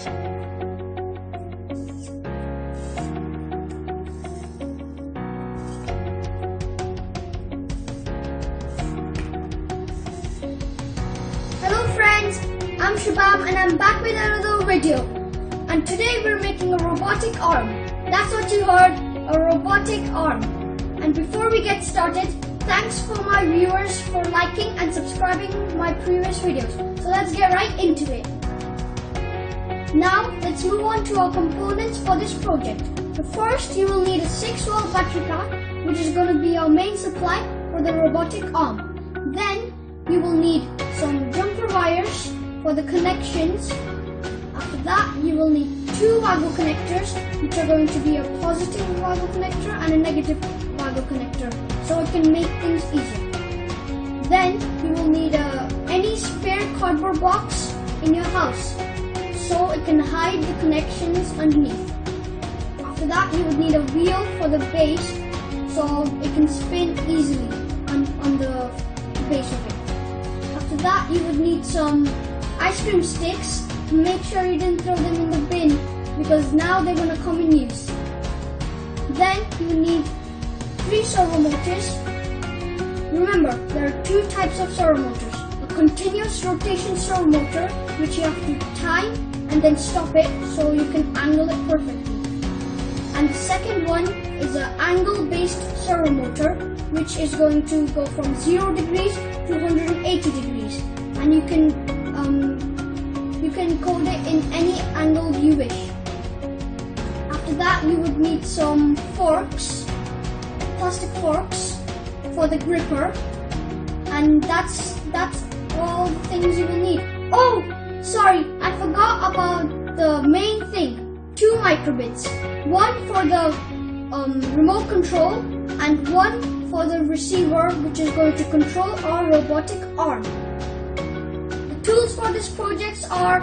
Hello friends, I'm Shubham and I'm back with another video. And today we're making a robotic arm. That's what you heard, a robotic arm. And before we get started, thanks for my viewers for liking and subscribing my previous videos. So let's get right into it. Now let's move on to our components for this project. So first you will need a 6-volt battery pack, which is going to be our main supply for the robotic arm. Then you will need some jumper wires for the connections. After that you will need 2 Wago connectors, which are going to be a positive Wago connector and a negative Wago connector, so it can make things easier. Then you will need any spare cardboard box in your house, so it can hide the connections underneath. After that you would need a wheel for the base, so it can spin easily on the base of it. After that you would need some ice cream sticks. Make sure you didn't throw them in the bin, because now they're going to come in use. Then you will need 3 servo motors. Remember, there are 2 types of servo motors. A continuous rotation servo motor, which you have to time and then stop it so you can angle it perfectly. And the second one is an angle-based servo motor, which is going to go from 0 degrees to 180 degrees. And you can code it in any angle you wish. After that you would need some forks, plastic forks for the gripper, and that's all the things you will need. Oh, sorry, I forgot about the main thing. 2 microbits, one for the remote control and one for the receiver, which is going to control our robotic arm. The tools for this project are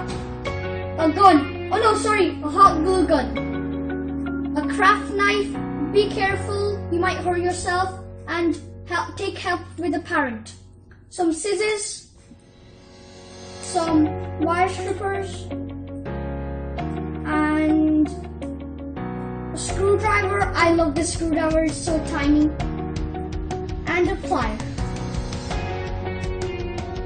a gun, a hot glue gun, a craft knife, be careful, you might hurt yourself, and take help with a parent, some scissors, some wire strippers, and a screwdriver. I love this screwdriver, it's so tiny, and a plier.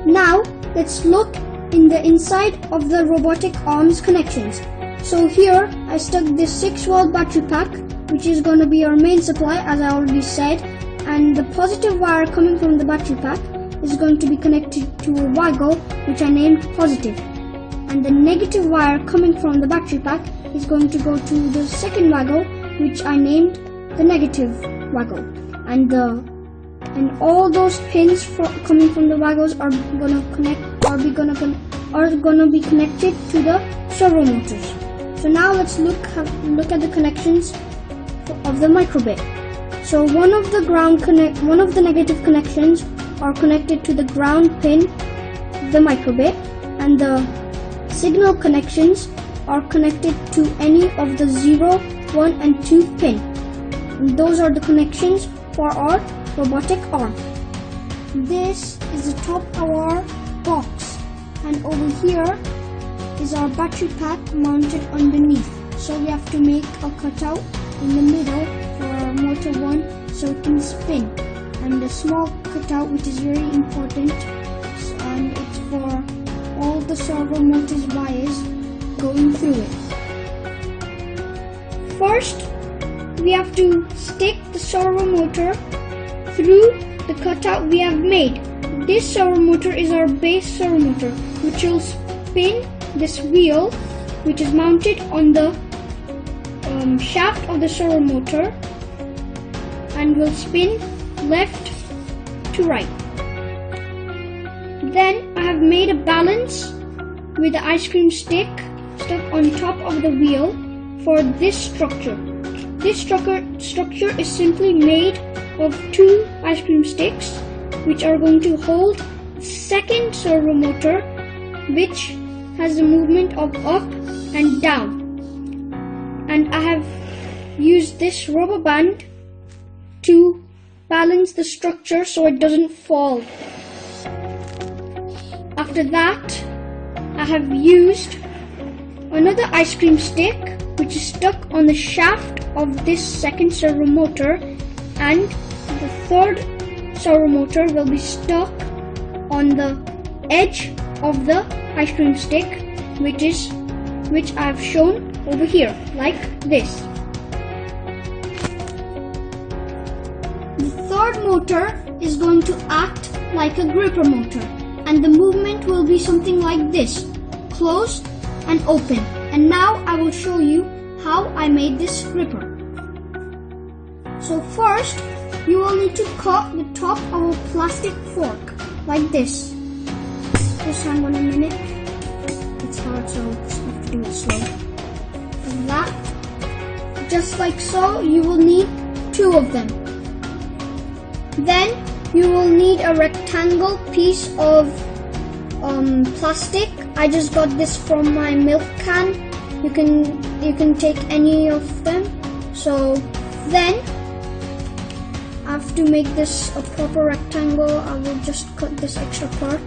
Now let's look in the inside of the robotic arms connections. So here I stuck this 6-volt battery pack, which is going to be our main supply, as I already said, and the positive wire coming from the battery pack is going to be connected to a Wago, which I named positive, and the negative wire coming from the battery pack is going to go to the second Wago, which I named the negative Wago, and all those pins coming from the Wagos are gonna be connected to the servo motors. So now let's look at the connections of the MicroBit. So one of the negative connections are connected to the ground pin of the MicroBit, and the signal connections are connected to any of the 0, 1 and 2 pin. And those are the connections for our robotic arm. This is the top of our box, and over here is our battery pack mounted underneath. So we have to make a cutout in the middle for motor 1 so it can spin, and a small cutout which is very important, and it's for all the servo motors wires going through it. First we have to stick the servo motor through the cutout we have made. This servo motor is our base servo motor, which will spin this wheel, which is mounted on the shaft of the servo motor, and will spin left to right. Then I have made a balance with the ice cream stick stuck on top of the wheel for this structure. This structure is simply made of 2 ice cream sticks, which are going to hold the second servo motor, which has the movement of up and down. And I have used this rubber band to balance the structure so it doesn't fall. After that, I have used another ice cream stick which is stuck on the shaft of this second servo motor, and the third servo motor will be stuck on the edge of the ice cream stick, which I've shown over here, like this. The third motor is going to act like a gripper motor, and the movement will be something like this: close and open. And now I will show you how I made this gripper. So first, you will need to cut the top of a plastic fork like this. Just hang on a minute. It's hard, so you have to do it slow. Like that. Just like so, you will need 2 of them. Then you will need a rectangle piece of plastic. I just got this from my milk can. You can take any of them. So then I have to make this a proper rectangle. I will just cut this extra part.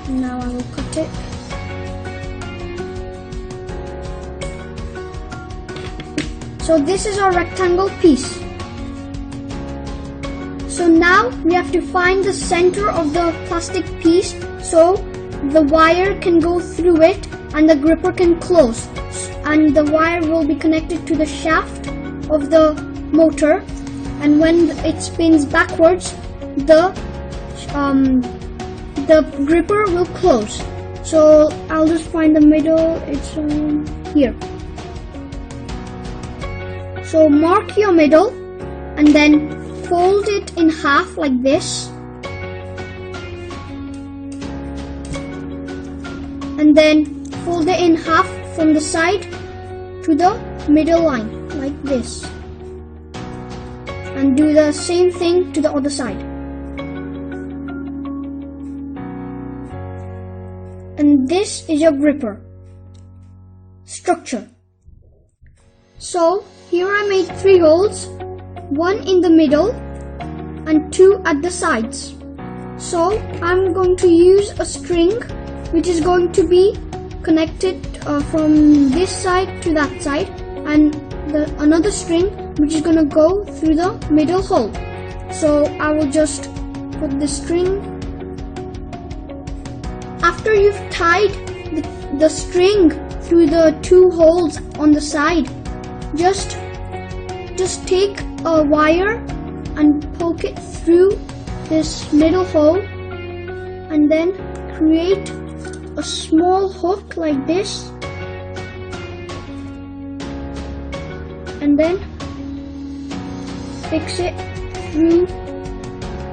Now I will cut it. So this is our rectangle piece. So now we have to find the center of the plastic piece so the wire can go through it and the gripper can close. And the wire will be connected to the shaft of the motor, and when it spins backwards, the gripper will close. So I'll just find the middle. It's here. So mark your middle and then fold it in half like this, and then fold it in half from the side to the middle line like this, and do the same thing to the other side. And this is your gripper structure. So here I made 3 holes, 1 in the middle and 2 at the sides. So I'm going to use a string which is going to be connected from this side to that side, and another string which is going to go through the middle hole. So I will just put the string. After you've tied the string through the 2 holes on the side, just take a wire and poke it through this middle hole, and then create a small hook like this, and then fix it through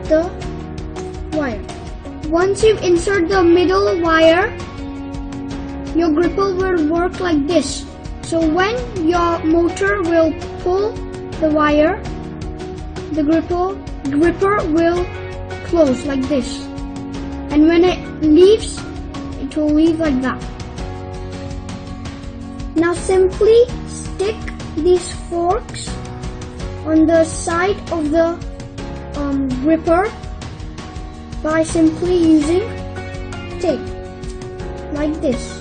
the wire. Once you insert the middle wire, your gripper will work like this. So when your motor will pull the wire, the gripper will close like this, and when it leaves, it will leave like that. Now simply stick these forks on the side of the gripper by simply using tape like this.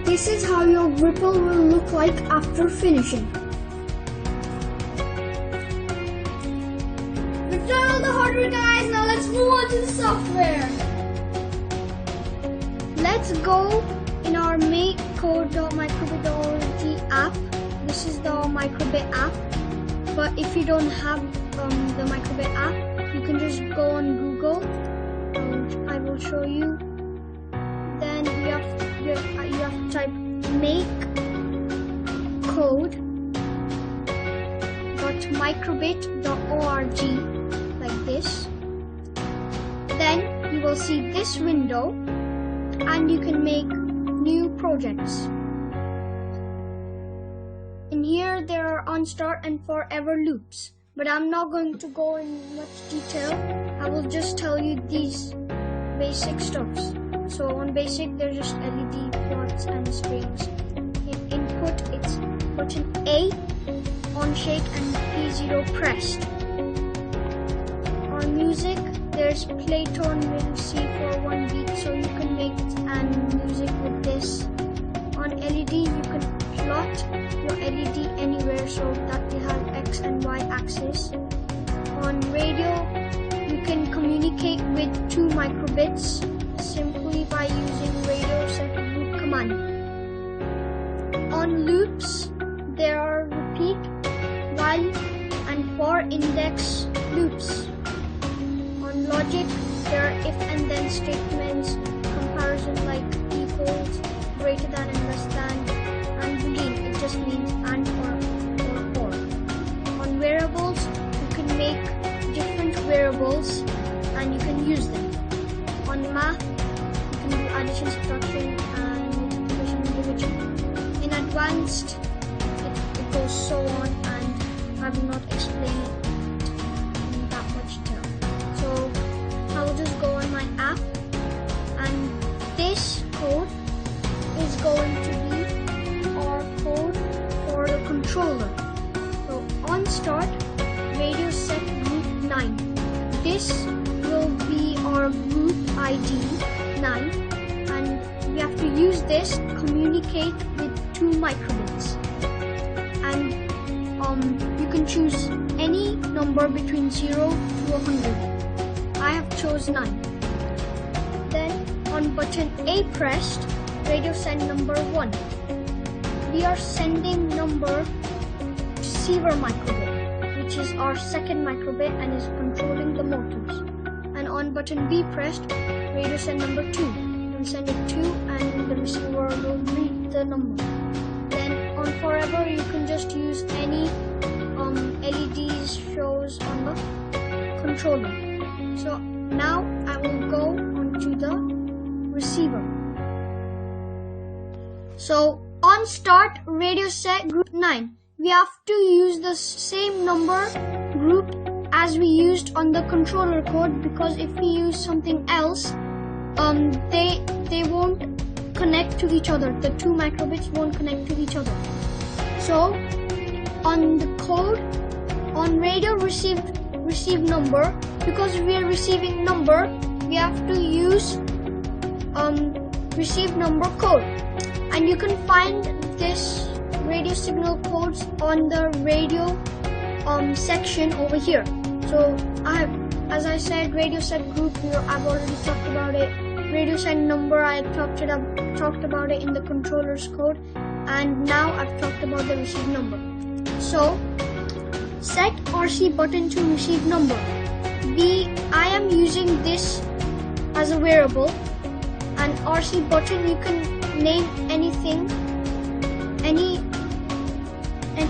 This is how your gripper will look like after finishing. We've done all the hardware, guys. Now let's move on to the software. Let's go in our MakeCode.microbit.org app. This is the MicroBit app. But if you don't have the MicroBit app, you can just go on Google. I will show you. Then you have to type MakeCode.microbit.org like this. Then you will see this window, and you can make new projects. In here there are onStart and forever loops, but I'm not going to go in much detail. I will just tell you these basic stuffs. So on basic, there's just LED plots and strings. In input, it's button A on shake and P0 pressed. On music, there's play tone middle C for 1 beat, so you can make music with this. On LED, you can plot your LED anywhere so that they have X and Y axis. On radio, you can communicate with 2 microbits simply by using radio set loop command. On loops, there are repeat, while, and for index loops. On logic, there are if and then statements, comparison like equals, greater than and less than, and boolean, it just means and or. On variables, you can make different variables and you can use them. On math, you can do addition, subtraction, and multiplication and division. In advanced, it goes so on, and I will not explain it in that much detail. So I will just go on my app, and this code is going to be our code for the controller. So on start, radio set group 9. This will be our group ID 9, and we have to use this to communicate with 2 microbits. And you can choose any number between 0 to 100. I have chose 9. Then on button A pressed, radio send number 1. We are sending number receiver microbit, which is our second microbit and is controlling the motors. And on button B pressed, radio send number 2. We'll send it 2 and the receiver will read the number. Then on forever, you can just use any LEDs shows on the controller. So now I will go onto the receiver. So on start, radio set group 9. We have to use the same number group as we used on the controller code, because if we use something else, they won't connect to each other. The 2 microbits won't connect to each other. So on the code, on radio receive number, because we are receiving number, we have to use receive number code, and you can find this radio signal codes on the radio section over here. So as I said, radio set group, I've already talked about it. Radio set number, I talked about it in the controller's code, and now I've talked about the receive number. So set RC button to receive number. I am using this as a variable, and RC button, you can name anything,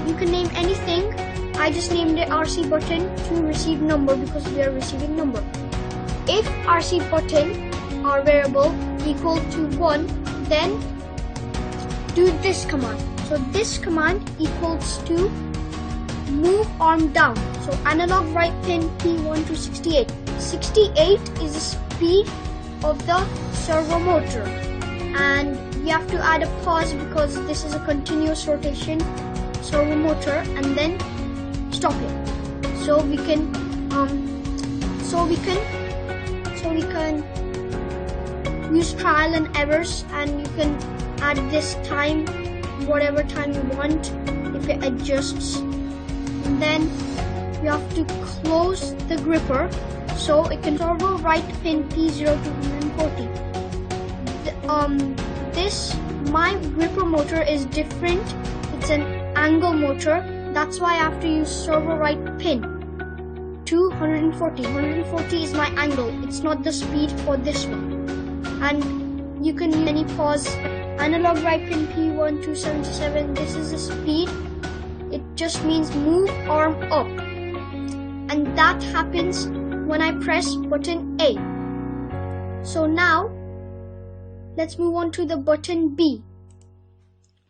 you can name anything. I just named it RC button to receive number because we are receiving number. If RC button, our variable, equal to 1, then do this command. So this command equals to move arm down. So analog right pin P1 to 68. 68 is the speed of the servo motor, and we have to add a pause because this is a continuous rotation servo motor, and then stop it. So we can use trial and errors, and you can add this time, whatever time you want, if it adjusts. And then you have to close the gripper so it can servo right pin P0 to 140. My gripper motor is different. It's an angle motor. That's why I have to use servo right pin to 140. 140 is my angle. It's not the speed for this one. And you can use any pause. Analog right pin P1 to 77. This is the speed. It just means move arm up. And that happens when I press button A. So now, let's move on to the button B.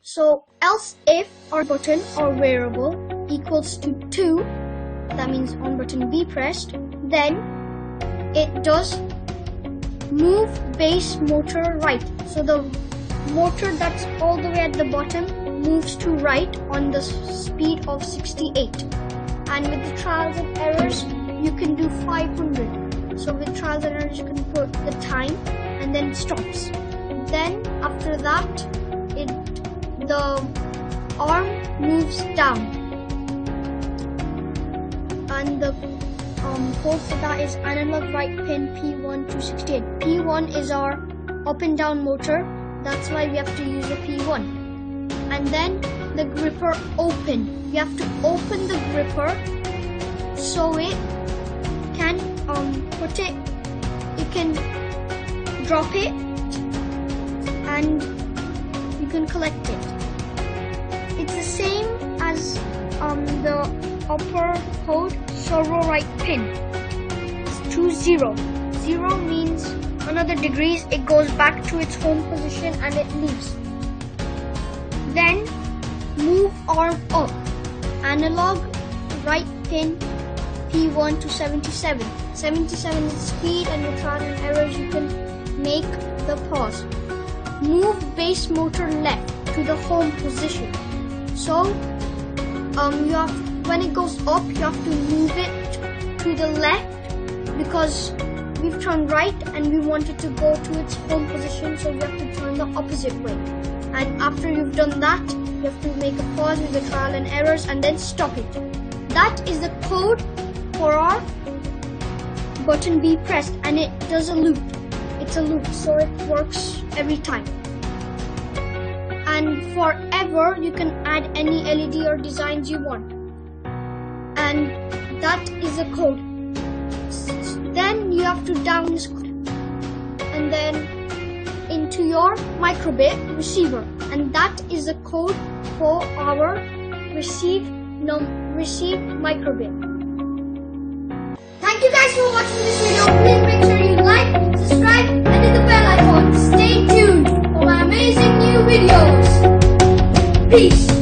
So else if our button or variable equals to 2, that means on button B pressed, then it does move base motor right. So the motor that's all the way at the bottom moves to right on the speed of 68. And with the trials and errors, you can do 500. So with trials and errors, you can put the time and then it stops. Then after that, the arm moves down. And the code for that is analog right pin P1 to 68. P1 is our up and down motor. That's why we have to use a P1. And then the gripper open. You have to open the gripper so it can you can drop it and you can collect it. It's the same as the upper code servo right pin. Choose 0. 0 means another degrees, it goes back to its home position and it leaves. Then move arm up. Analog right pin P1 to 77. 77 is speed, and with trial and errors you can make the pause. Move base motor left to the home position. So you have, when it goes up, you have to move it to the left because we've turned right and we want it to go to its home position, so we have to turn the opposite way. And after you've done that, you have to make a pause with the trial and errors and then stop it. That is the code for our button B pressed, and it does a loop. It's a loop, so it works every time. And forever, you can add any LED or designs you want. And that is the code. Then you have to down this code and then into your MicroBit receiver, and that is the code for our receive MicroBit. Thank you guys for watching this video. Please make sure you like, subscribe, and hit the bell icon. Stay tuned for my amazing new videos. Peace.